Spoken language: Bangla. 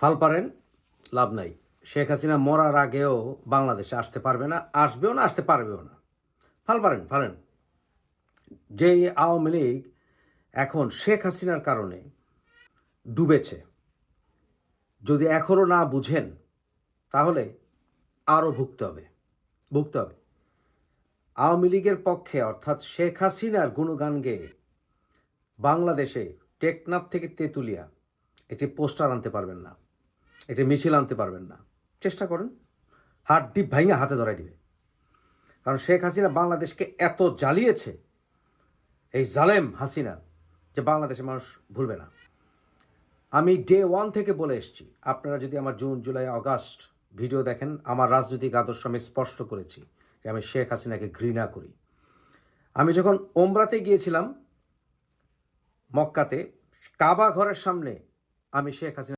ফাল পারেন, লাভ নাই। শেখ হাসিনা মরার আগেও বাংলাদেশে আসতে পারবে না, আসবেও না, আসতে পারবেও না। ফাল পারেন, ফালেন। যে আওয়ামী লীগ এখন শেখ হাসিনার কারণে ডুবেছে, যদি এখনও না বুঝেন তাহলে আরও ভুগতে হবে। আওয়ামী লীগের পক্ষে অর্থাৎ শেখ হাসিনার গুণগান গেয়ে বাংলাদেশে টেকনাফ থেকে তেঁতুলিয়া একটি পোস্টার আনতে পারবেন না, একটি মিছিল আনতে পারবেন না। চেষ্টা করেন, হাত ডিপ ভাঙে হাতে ধরাই দিবে। কারণ শেখ হাসিনা বাংলাদেশকে এত জ্বালিয়েছে, এই জালেম হাসিনা, যে বাংলাদেশের মানুষ ভুলবে না। আমি ডে 1 থেকে বলে এসেছি, আপনারা যদি আমার জুন, জুলাই, আগস্ট ভিডিও দেখেন, আমার রাজনৈতিক আদর্শ আমি স্পষ্ট করেছি যে আমি শেখ হাসিনাকে ঘৃণা করি। আমি যখন ওমরাতে গিয়েছিলাম মক্কাতে, কাবা ঘরের সামনে আমি শেখ হাসিনা